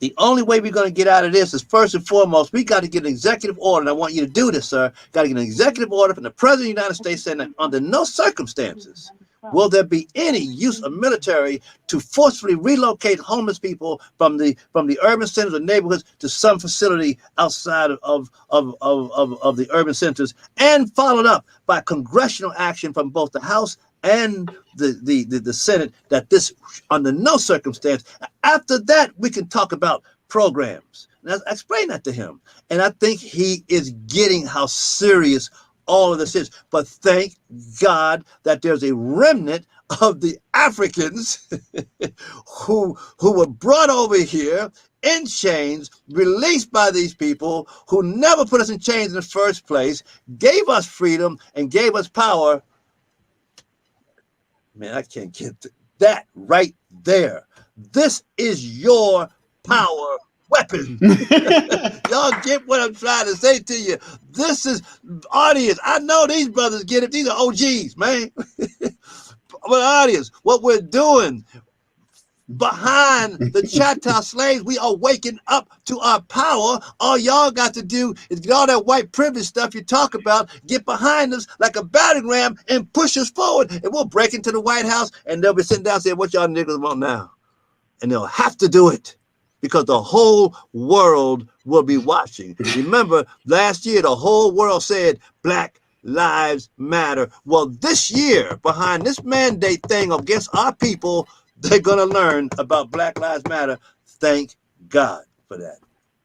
The only way we're going to get out of this is, first and foremost, we got to get an executive order. And I want you to do this, sir. Got to get an executive order from the President of the United States saying that under no circumstances will there be any use of military to forcefully relocate homeless people from the urban centers or neighborhoods to some facility outside of the urban centers, and followed up by congressional action from both the House and the Senate, that this under no circumstance. After that, we can talk about programs. And I explained that to him, and I think he is getting how serious all of this is. But thank God that there's a remnant of the Africans who were brought over here in chains, released by these people who never put us in chains in the first place, gave us freedom and gave us power. Man, I can't get that right there. This is your power weapon. Y'all get what I'm trying to say to you. This is audience. I know these brothers get it. These are OGs, man. But audience, what we're doing behind the Choctaw slaves, we are waking up to our power. All y'all got to do is get all that white privilege stuff you talk about, get behind us like a battering ram and push us forward. And we'll break into the White House, and they'll be sitting down saying, what y'all niggas want now? And they'll have to do it. because the whole world will be watching. Remember, last year, the whole world said Black Lives Matter. Well, this year, behind this mandate thing against our people, they're going to learn about Black Lives Matter. Thank God for that.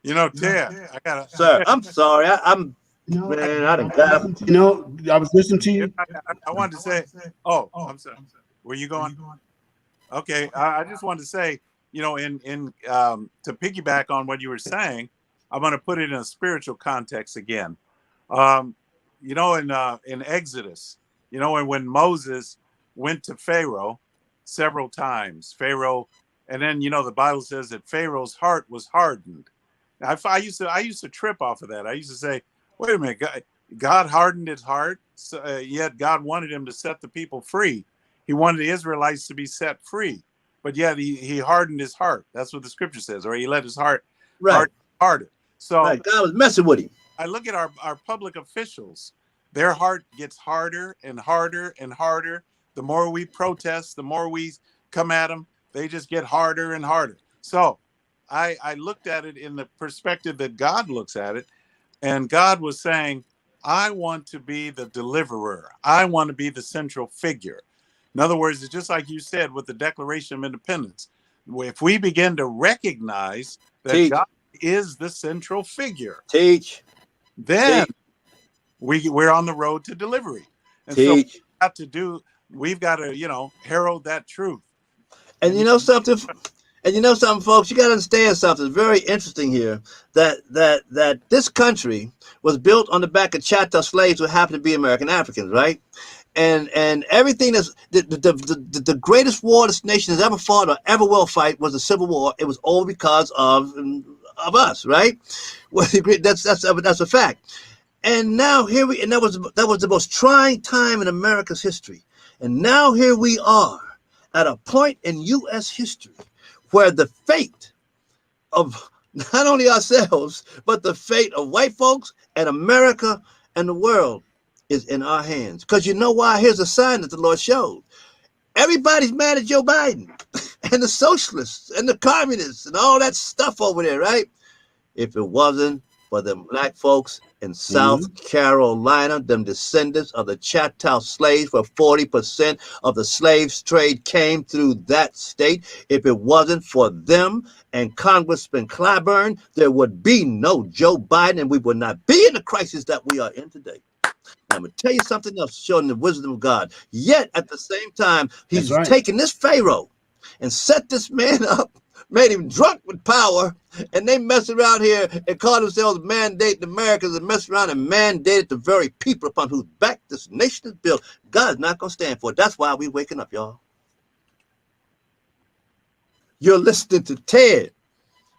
You know, Ted, I gotta.
Sir, I'm sorry. I'm man. I done got.
You know, I was listening to you.
I wanted to say. Oh, I'm sorry. Were you going? Okay, I just wanted to say, you know, to piggyback on what you were saying, I'm going to put it in a spiritual context again. You know, in Exodus, you know, and when Moses went to Pharaoh several times, and then, you know, the Bible says that Pharaoh's heart was hardened. I used to trip off of that. I used to say, wait a minute, God hardened his heart, yet God wanted him to set the people free. He wanted the Israelites to be set free, but yet he hardened his heart. That's what the scripture says, or he let his heart harden. So
God was messing with him.
I look at our public officials, their heart gets harder and harder and harder. The more we protest, the more we come at them, they just get harder and harder. So I looked at it in the perspective that God looks at it, and God was saying, I want to be the deliverer. I want to be the central figure. In other words, it's just like you said with the Declaration of Independence. If we begin to recognize that God is the central figure, then we're on the road to delivery. And so we've got to, you know, herald that truth.
And you know something, folks, you got to understand something very interesting here, that this country was built on the back of chattel slaves who happened to be American Africans, right? And everything that's the greatest war this nation has ever fought or ever will fight was the Civil War. It was all because of us, right? Well, that's a fact. And now that was the most trying time in America's history. And now here we are at a point in U.S. history where the fate of not only ourselves, but the fate of white folks and America and the world is in our hands. Because you know why? Here's a sign that the Lord showed. Everybody's mad at Joe Biden and the socialists and the communists and all that stuff over there, right? If it wasn't for them black folks in South Carolina, them descendants of the chattel slaves, where 40% of the slaves trade came through that state. If it wasn't for them and Congressman Clyburn, there would be no Joe Biden, and we would not be in the crisis that we are in today. I'm going to tell you something else, showing the wisdom of God. Yet, at the same time, he's taken this Pharaoh and set this man up, made him drunk with power, and they mess around here and call themselves mandating Americans and mess around and mandated the very people upon whose back this nation is built. God's not going to stand for it. That's why we're waking up, y'all. You're listening to Ted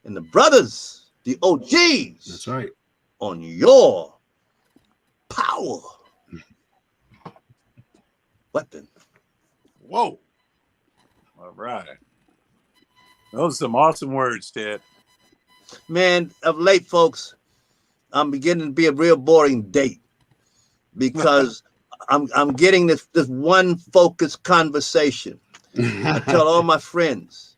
and the brothers, the OGs.
That's right.
On your power weapon.
Whoa. All right. Those are some awesome words, Ted.
Man, of late, folks, I'm beginning to be a real boring date because I'm getting this one focused conversation. I tell all my friends,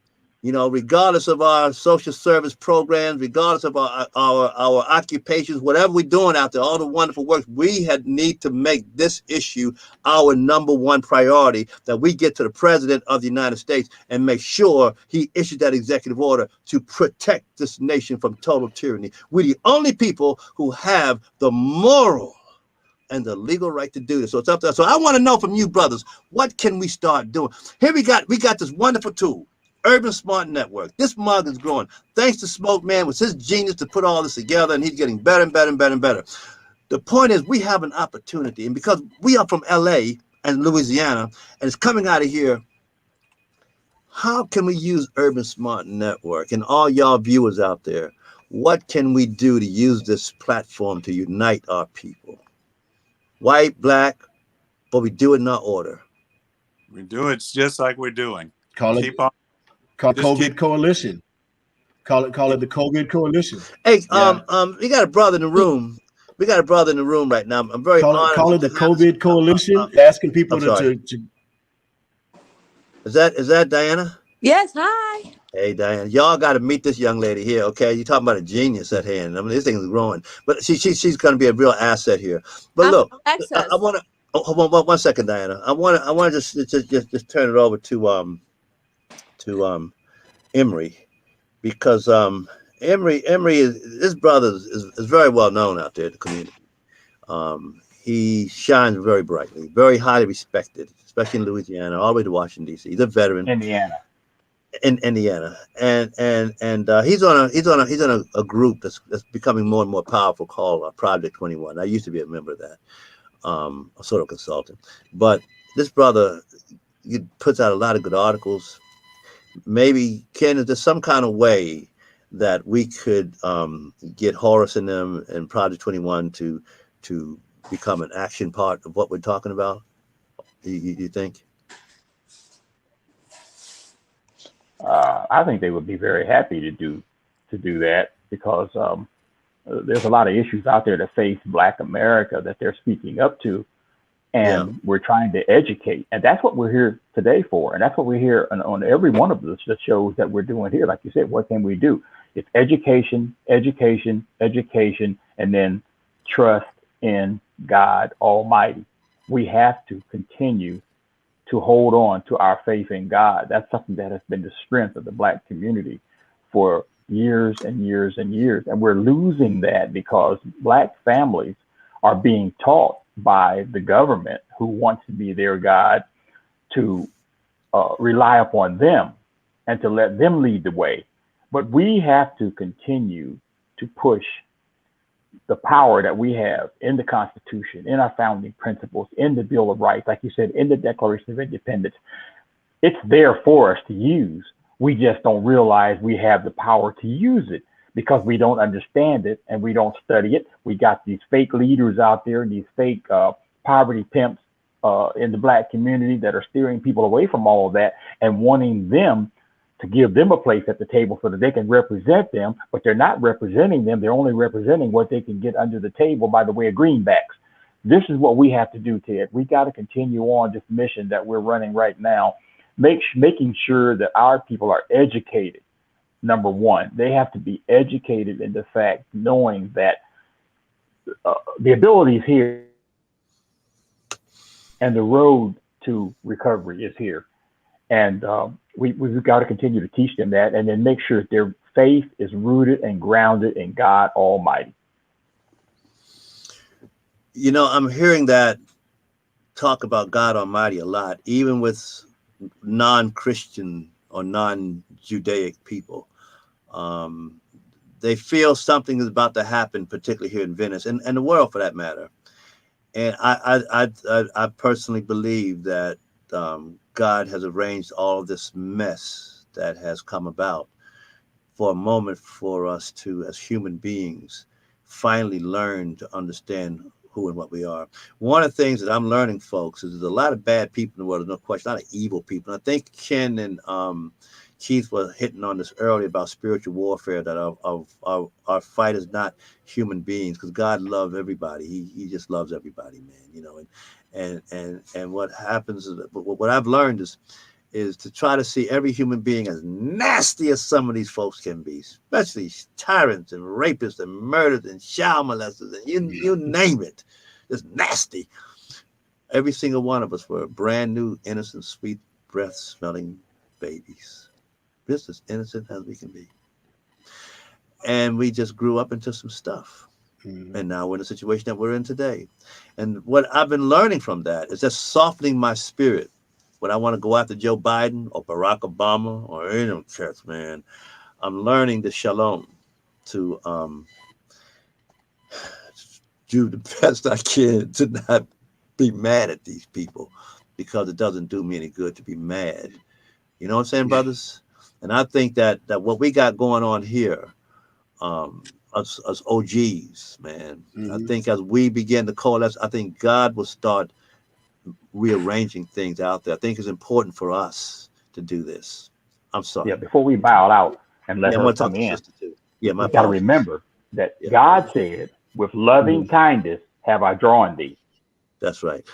you know, regardless of our social service programs, regardless of our occupations, whatever we're doing out there, all the wonderful work, we need to make this issue our number one priority, that we get to the president of the United States and make sure he issues that executive order to protect this nation from total tyranny. We're the only people who have the moral and the legal right to do this. So it's up to us. So I want to know from you, brothers, what can we start doing? Here we got this wonderful tool, Urban Smart Network. This mug is growing. Thanks to Smoke Man with his genius to put all this together, and he's getting better and better and better and better. The point is, we have an opportunity, and because we are from LA and Louisiana, and it's coming out of here, how can we use Urban Smart Network? And all y'all viewers out there, what can we do to use this platform to unite our people? White, black, but we do it in our order.
We do it just like we're doing.
Call it COVID Coalition. Call it the COVID Coalition.
Hey, we got a brother in the room. We got a brother in the room right now. I'm very honored.
Call it the COVID Coalition. Asking people to.
Is that Diana?
Yes. Hi.
Hey, Diane, y'all got to meet this young lady here, okay? You're talking about a genius at hand. I mean, this thing is growing, but she's going to be a real asset here. But look, I
Access.
want to. Oh, hold on one second, Diana. I want to just turn it over to Emery, because Emery is his brother is very well known out there in the community. He shines very brightly, very highly respected, especially in Louisiana, all the way to Washington D.C. He's a veteran
Indiana.
in Indiana, and he's on a group that's becoming more and more powerful called Project 21. I used to be a member of that, a sort of consultant, but this brother he puts out a lot of good articles. Maybe Ken, is there some kind of way that we could get Horace and them and Project 21 to become an action part of what we're talking about? You think?
I think they would be very happy to do that because there's a lot of issues out there that face Black America that they're speaking up to,
Yeah.
and we're trying to educate, and that's what we're here today for, and that's what we hear on every one of the shows that we're doing here. Like you said, what can we do? It's education, education, education, and then trust in God Almighty. We have to continue to hold on to our faith in God. That's something that has been the strength of the Black community for years and years and years. And we're losing that because Black families are being taught by the government, who wants to be their God, to rely upon them and to let them lead the way. But we have to continue to push the power that we have in the Constitution, in our founding principles, in the Bill of Rights, like you said, in the Declaration of Independence. It's there for us to use. We just don't realize we have the power to use it because we don't understand it and we don't study it. We got these fake leaders out there and these fake poverty pimps in the Black community that are steering people away from all of that and wanting them to give them a place at the table so that they can represent them, but they're not representing them. They're only representing what they can get under the table by the way of greenbacks. This is what we have to do, Ted. We got to continue on this mission that we're running right now, making sure that our people are educated. Number one, they have to be educated in the fact, knowing that the ability is here and the road to recovery is here. And we've got to continue to teach them that, and then make sure that their faith is rooted and grounded in God Almighty.
You know, I'm hearing that talk about God Almighty a lot, even with non-Christian or non-Judaic people. They feel something is about to happen, particularly here in Venice and the world for that matter. And I personally believe that God has arranged all of this mess that has come about for a moment for us to, as human beings, finally learn to understand who and what we are. One of the things that I'm learning, folks, is there's a lot of bad people in the world. There's no question, a lot of evil people. And I think Ken and Keith were hitting on this earlier about spiritual warfare, that our fight is not human beings, because God loves everybody. He just loves everybody, man. You know, and what happens is, what I've learned is to try to see every human being as nasty as some of these folks can be, especially tyrants and rapists and murderers and child molesters and you name it. It's nasty. Every single one of us were brand new, innocent, sweet breath smelling babies, just as innocent as we can be. And we just grew up into some stuff. And now we're in the situation that we're in today. And what I've been learning from that is just softening my spirit. When I want to go after Joe Biden or Barack Obama or any of them cats, man, I'm learning the shalom to do the best I can to not be mad at these people, because it doesn't do me any good to be mad. You know what I'm saying, brothers? And I think that what we got going on here, us OGs, man, I think as we begin to coalesce, I think God will start rearranging things out there. I think it's important for us to do this. I'm sorry.
Yeah, before we bow out and let her come in,
yeah,
we got to remember that God said, with loving kindness have I drawn thee.
That's right.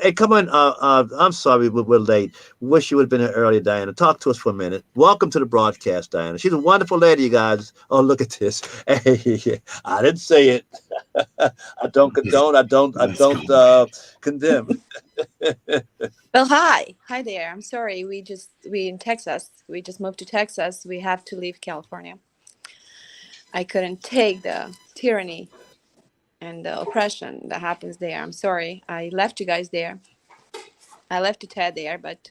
Hey, come on. I'm sorry we're late. Wish you would have been here earlier, Diana. Talk to us for a minute. Welcome to the broadcast, Diana. She's a wonderful lady, you guys. Oh, look at this. Hey, I didn't say it. I don't condone. I
That's
don't
cool.
condemn.
Well, hi there. I'm sorry. We in Texas. We just moved to Texas. We have to leave California. I couldn't take the tyranny and the oppression that happens there. I'm sorry. I left you guys there. I left Ted there, but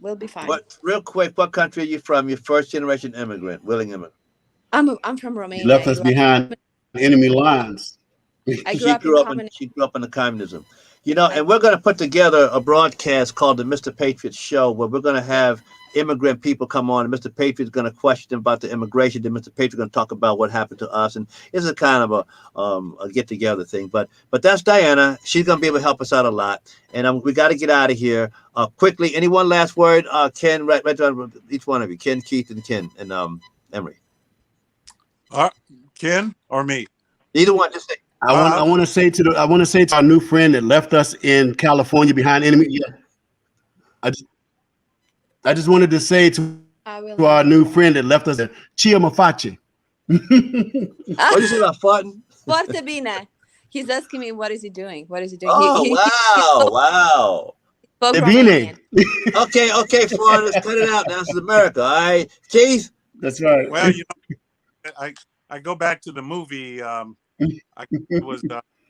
we'll be fine.
What? Real quick, what country are you from? You're first generation immigrant, willing immigrant.
I'm from
You
Romania.
left us behind enemy lines.
I grew
She
up in
grew up in
communism.
she grew up in the communism. You know,
I,
and we're going to put together a broadcast called the Mr. Patriot Show, where we're going to have immigrant people come on, and Mr. Patriot's going to question them about the immigration. Then Mr. Patriot's going to talk about what happened to us, and it's a kind of a get together thing. But that's Diana. She's going to be able to help us out a lot, and we got to get out of here quickly. Any one last word, Ken? Right, each one of you, Ken, Keith, and Ken, and Emery.
Ken or me?
Either one. Just say.
I want to say to our new friend that left us in California behind enemy. Yeah, I just wanted to say to our new friend that left us at Chia Mafachi.
What you say about farting?
Forte bene. He's asking me what is he doing? What is he doing?
Oh, wow.
Spoke
Evine.
Romanian.
Okay, foreigners, cut it out. Now this is America, all right? Keith?
That's right.
Well, you know, I go back to the movie. It was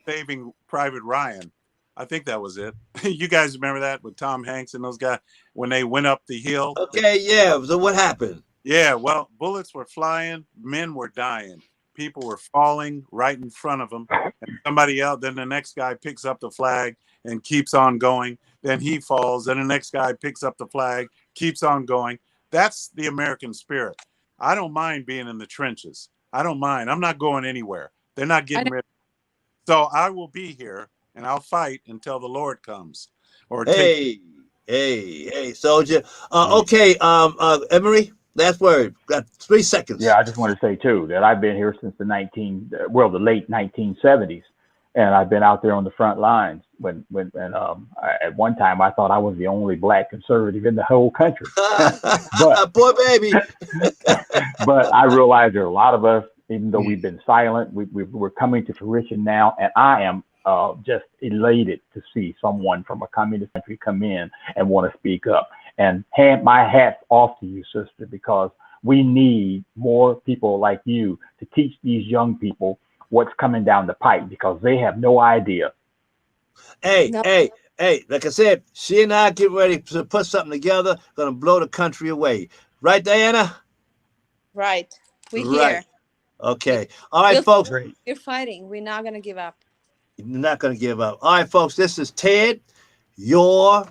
Saving Private Ryan. I think that was it. You guys remember that with Tom Hanks and those guys when they went up the hill?
Okay, yeah. So what happened?
Yeah, well, bullets were flying, men were dying, people were falling right in front of them. And somebody else, then the next guy picks up the flag and keeps on going. Then he falls, and the next guy picks up the flag, keeps on going. That's the American spirit. I don't mind being in the trenches. I don't mind. I'm not going anywhere. They're not getting rid of me. So I will be here and I'll fight until the Lord comes. Or
hey, soldier. Okay, Emery, last word. Got 3 seconds.
Yeah, I just want to say too that I've been here since the late 1970s, and I've been out there on the front lines. At one time I thought I was the only black conservative in the whole country. But
poor baby.
but I realize there are a lot of us. Even though we've been silent, we're coming to fruition now, and I am just elated to see someone from a communist country come in and want to speak up. And hand my hat off to you, sister, because we need more people like you to teach these young people what's coming down the pipe, because they have no idea.
Hey, like I said, she and I get ready to put something together, gonna blow the country away. Right, Diana?
Right. We're
Right.
here.
Okay. All right, folks.
We're fighting. We're not going to give up.
You're not going to give up. All right, folks. This is Ted, your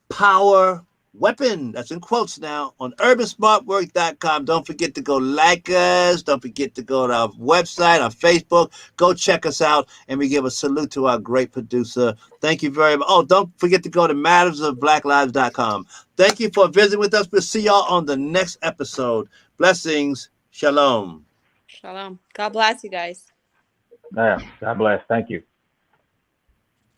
power weapon. That's in quotes now on urbansmartwork.com. Don't forget to go like us. Don't forget to go to our website, our Facebook. Go check us out. And we give a salute to our great producer. Thank you very much. Oh, don't forget to go to mattersofblacklives.com. Thank you for visiting with us. We'll see y'all on the next episode. Blessings. Shalom.
Shalom. God bless you guys.
Yeah, God bless. Thank you.